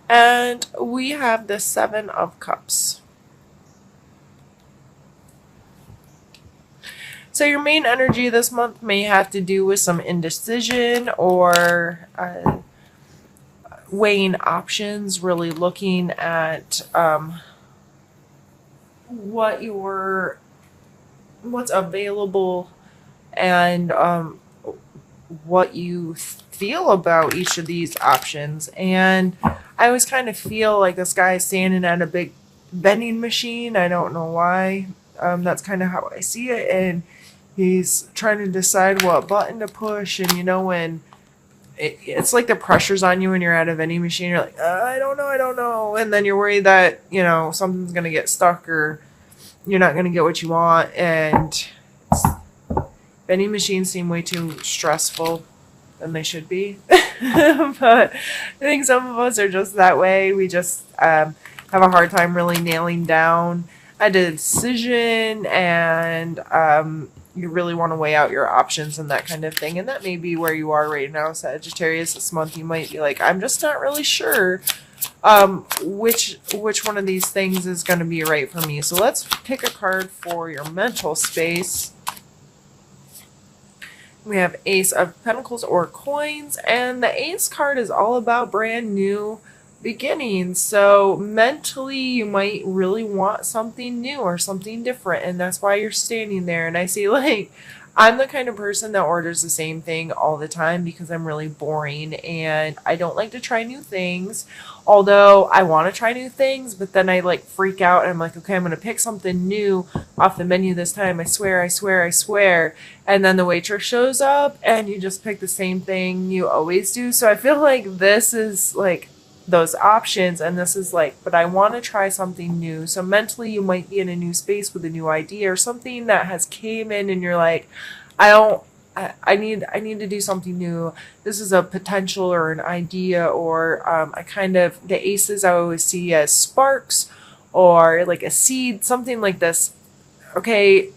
And we have the Seven of Cups. So your main energy this month may have to do with some indecision or weighing options, really looking at what what's available and what you feel about each of these options. And I always kind of feel like this guy is standing at a big vending machine. I don't know why. That's kind of how I see it. And he's trying to decide what button to push. And when it's like the pressure's on you when you're at a vending machine, you're like, I don't know. And then you're worried that, something's going to get stuck or you're not going to get what you want. And vending machines seem way too stressful than they should be. But I think some of us are just that way. We just have a hard time really nailing down a decision, and you really want to weigh out your options and that kind of thing. And that may be where you are right now, Sagittarius. This month you might be like, I'm just not really sure which one of these things is going to be right for me. So let's pick a card for your mental space. We have Ace of Pentacles or Coins, and the Ace card is all about brand new beginnings. So mentally, you might really want something new or something different, and that's why you're standing there. And I see, like, I'm the kind of person that orders the same thing all the time because I'm really boring and I don't like to try new things. Although I want to try new things, but then I like freak out and I'm like, okay, I'm going to pick something new off the menu this time. I swear, I swear, I swear. And then the waitress shows up and you just pick the same thing you always do. So I feel like this is like those options, and this is like, but I want to try something new. So mentally you might be in a new space with a new idea or something that has came in and you're like, I need to do something new. This is a potential or an idea, or the aces I always see as sparks or like a seed, something like this. Okay,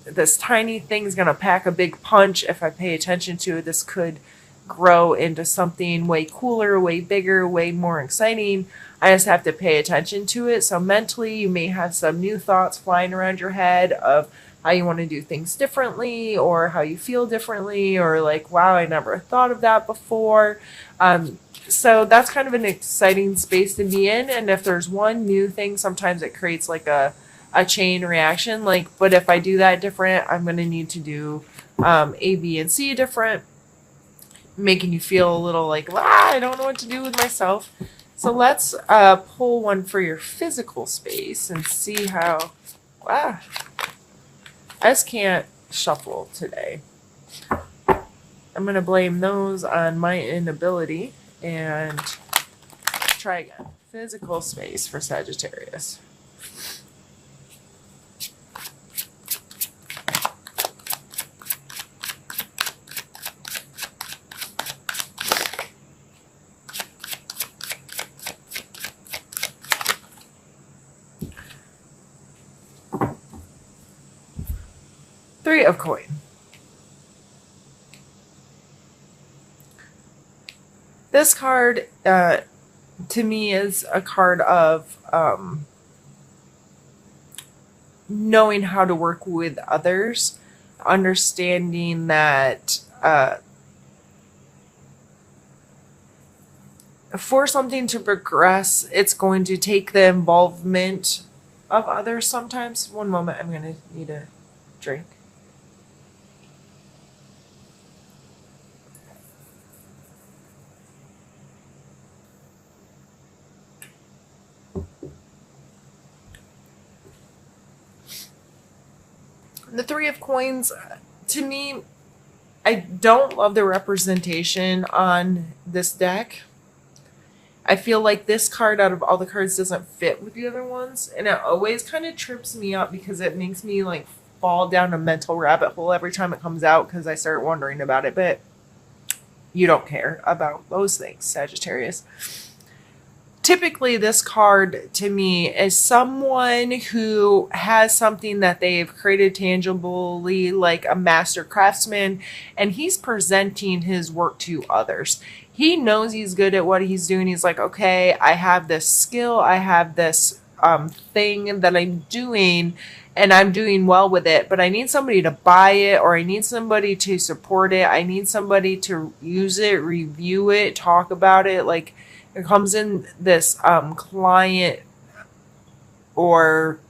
this tiny thing's gonna pack a big punch if I pay attention to it. This could grow into something way cooler, way bigger, way more exciting. I just have to pay attention to it. So mentally, you may have some new thoughts flying around your head of how you want to do things differently or how you feel differently, or like, wow, I never thought of that before. So that's kind of an exciting space to be in. And if there's one new thing, sometimes it creates like a chain reaction. Like, but if I do that different, I'm going to need to do A, B, and C different, making you feel a little like, I don't know what to do with myself. So let's pull one for your physical space and see how. I just can't shuffle today. I'm going to blame those on my inability and try again. Physical space for Sagittarius. Three of coin. This card, to me, is a card of knowing how to work with others, understanding that for something to progress, it's going to take the involvement of others sometimes. One moment, I'm going to need a drink. The Three of Coins, to me, I don't love the representation on this deck. I feel like this card out of all the cards doesn't fit with the other ones. And it always kind of trips me up because it makes me like fall down a mental rabbit hole every time it comes out because I start wondering about it. But you don't care about those things, Sagittarius. typically this card to me is someone who has something that they've created tangibly, like a master craftsman, and he's presenting his work to others. He knows he's good at what he's doing. He's like, okay, I have this skill, I have this thing that I'm doing, and I'm doing well with it, but I need somebody to buy it, or I need somebody to support it. I need somebody to use it, review it, talk about it. Like, it comes in this client or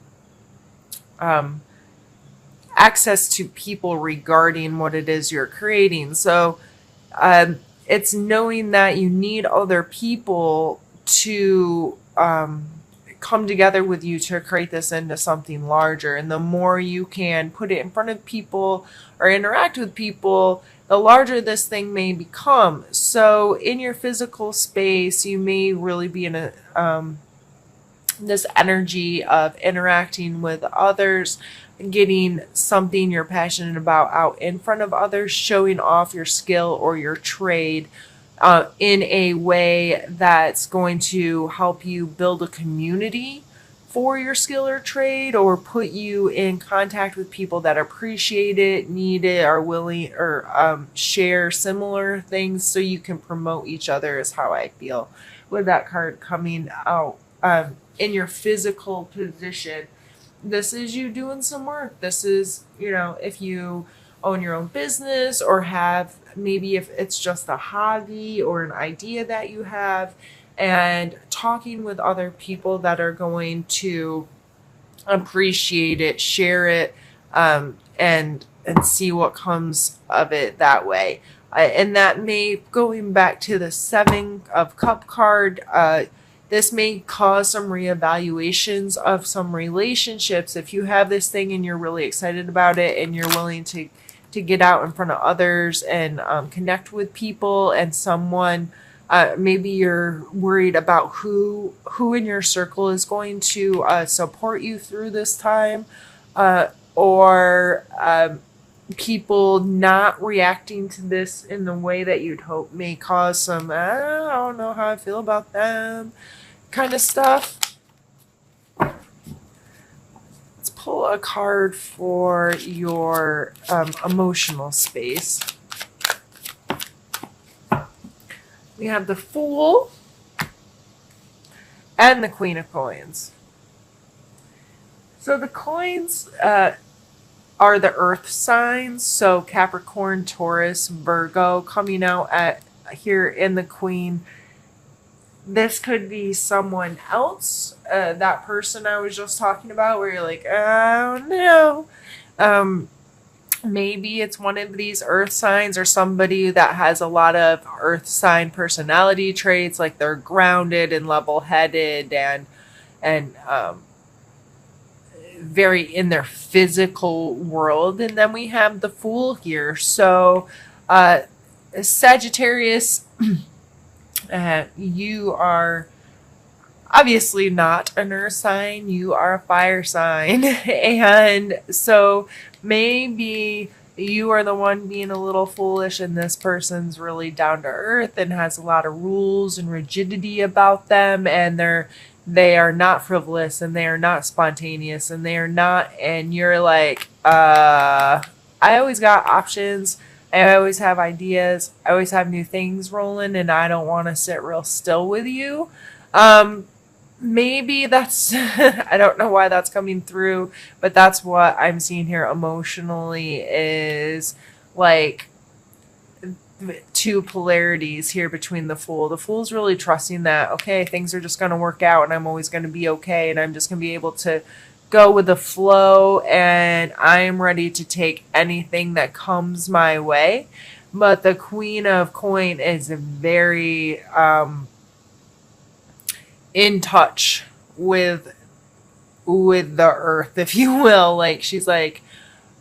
access to people regarding what it is you're creating. So it's knowing that you need other people to come together with you to create this into something larger. And the more you can put it in front of people or interact with people, the larger this thing may become. So in your physical space, you may really be in a this energy of interacting with others, getting something you're passionate about out in front of others, showing off your skill or your trade in a way that's going to help you build a community for your skill or trade, or put you in contact with people that appreciate it, need it, are willing, or share similar things, so you can promote each other, is how I feel with that card coming out. In your physical position, this is you doing some work. This is, if you own your own business, or have, maybe if it's just a hobby or an idea that you have, and talking with other people that are going to appreciate it, share it, and see what comes of it that way. And that may, going back to the 7 of Cup card, this may cause some reevaluations of some relationships. If you have this thing and you're really excited about it, and you're willing to get out in front of others and connect with people, and someone, maybe you're worried about who in your circle is going to support you through this time, or people not reacting to this in the way that you'd hope may cause some, I don't know how I feel about them kind of stuff. Let's pull a card for your emotional space. We have the Fool and the Queen of Coins. So the coins are the earth signs, so Capricorn, Taurus, Virgo, coming out at here in the Queen. This could be someone else, that person I was just talking about, where you're like, oh no. Maybe it's one of these earth signs, or somebody that has a lot of earth sign personality traits, like they're grounded and level-headed and very in their physical world. And then we have the Fool here. So Sagittarius, you are obviously not an earth sign, you are a fire sign. And so maybe you are the one being a little foolish, and this person's really down to earth and has a lot of rules and rigidity about them, and they are not frivolous, and they are not spontaneous, and they are not, and you're like, I always got options, I always have ideas, I always have new things rolling, and I don't want to sit real still with you. Maybe that's, I don't know why that's coming through, but that's what I'm seeing here emotionally, is like two polarities here between the Fool. The Fool's really trusting that, okay, things are just going to work out, and I'm always going to be okay, and I'm just going to be able to go with the flow, and I am ready to take anything that comes my way. But the Queen of Coin is very in touch with the earth, if you will. Like, she's like,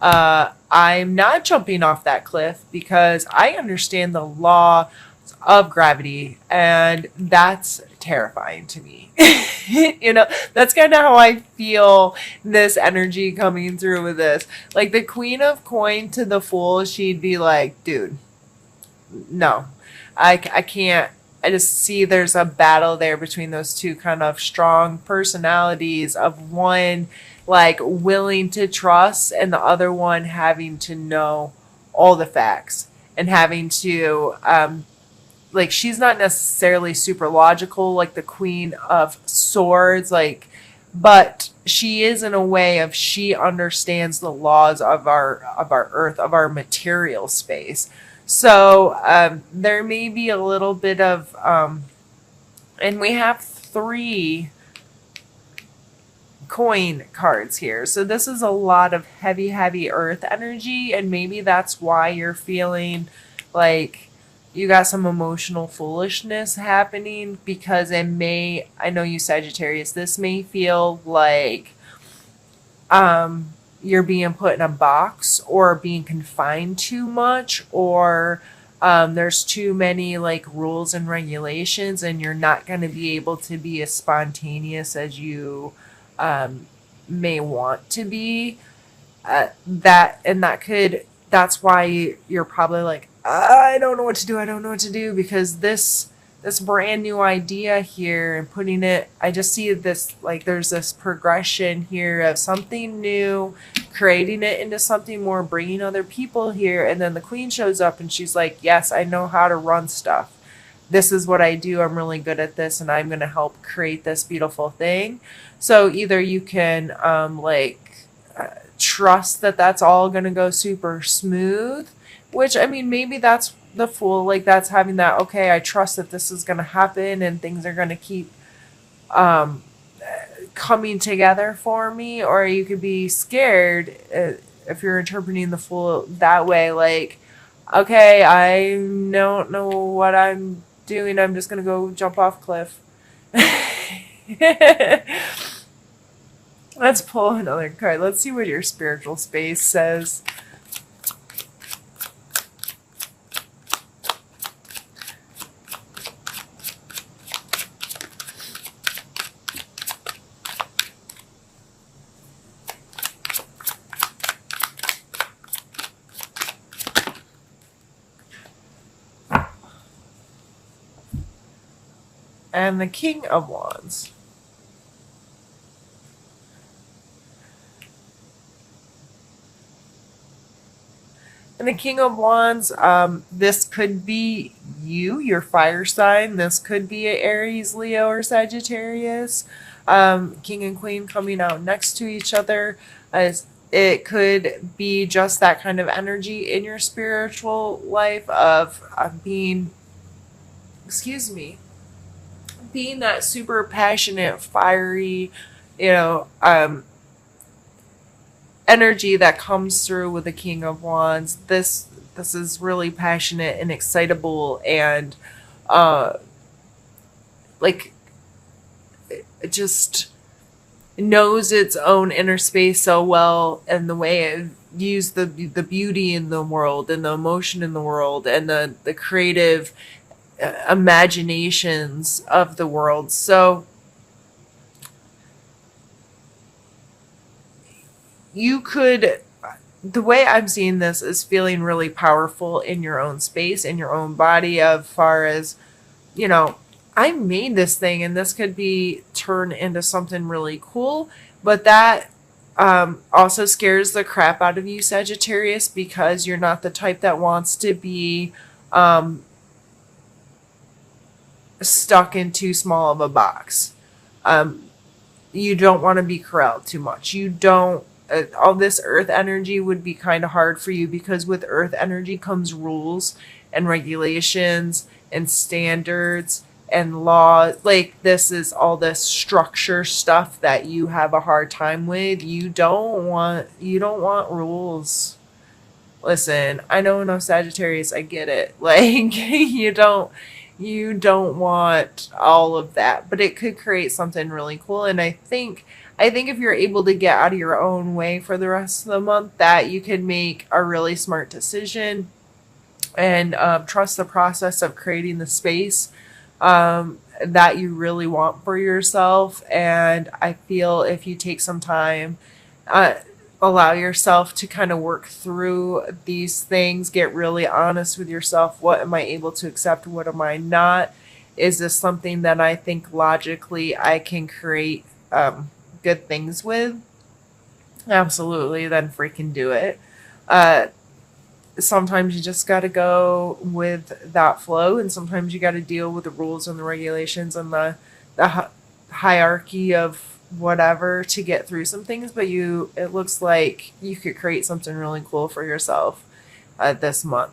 I'm not jumping off that cliff because I understand the law of gravity, and that's terrifying to me. That's kind of how I feel this energy coming through with this. Like, the Queen of Coin to the Fool, she'd be like, dude, no, I can't I just see there's a battle there between those two kind of strong personalities of one like willing to trust and the other one having to know all the facts and having to like she's not necessarily super logical like the Queen of Swords, like, but she is in a way of she understands the laws of our earth, of our material space. So there may be a little bit of and we have three coin cards here. So this is a lot of heavy earth energy, and maybe that's why you're feeling like you got some emotional foolishness happening, because it may, I know you Sagittarius, this may feel like you're being put in a box or being confined too much, or there's too many like rules and regulations and you're not going to be able to be as spontaneous as you may want to be. That's why you're probably like, I don't know what to do. I don't know what to do, because this brand new idea here and putting it, I just see this like there's this progression here of something new, creating it into something more, bringing other people here, and then the Queen shows up and she's like, yes, I know how to run stuff. This is what I do. I'm really good at this, and I'm going to help create this beautiful thing. So either you can trust that that's all going to go super smooth, which, I mean, maybe that's the Fool, like that's having that, okay, I trust that this is going to happen and things are going to keep coming together for me. Or you could be scared if you're interpreting the Fool that way, like, okay, I don't know what I'm doing, I'm just going to go jump off cliff. Let's pull another card. Let's see what your spiritual space says. And the King of Wands. And the King of Wands, this could be you, your fire sign. This could be an Aries, Leo, or Sagittarius. King and Queen coming out next to each other. It could be just that kind of energy in your spiritual life of being, being that super passionate, fiery, energy that comes through with the King of Wands. This is really passionate and excitable, and it just knows its own inner space so well, and the way it views the beauty in the world and the emotion in the world and the creative imaginations of the world. So you could, the way I'm seeing this is feeling really powerful in your own space, in your own body, of far as, I made this thing and this could be turned into something really cool. But that also scares the crap out of you, Sagittarius, because you're not the type that wants to be stuck in too small of a box. You don't want to be corralled too much. You don't, all this earth energy would be kind of hard for you, because with earth energy comes rules and regulations and standards and law. Like, this is all this structure stuff that you have a hard time with. You don't want rules. Listen, I know, no, Sagittarius, I get it. Like, you don't want all of that, but it could create something really cool. And I think if you're able to get out of your own way for the rest of the month, that you can make a really smart decision and trust the process of creating the space that you really want for yourself. And I feel if you take some time, allow yourself to kind of work through these things, get really honest with yourself. What am I able to accept? What am I not? Is this something that I think logically I can create good things with? Absolutely, then freaking do it. Uh, Sometimes you just got to go with that flow, and sometimes you got to deal with the rules and the regulations and the hierarchy of whatever to get through some things. But it looks like you could create something really cool for yourself this month.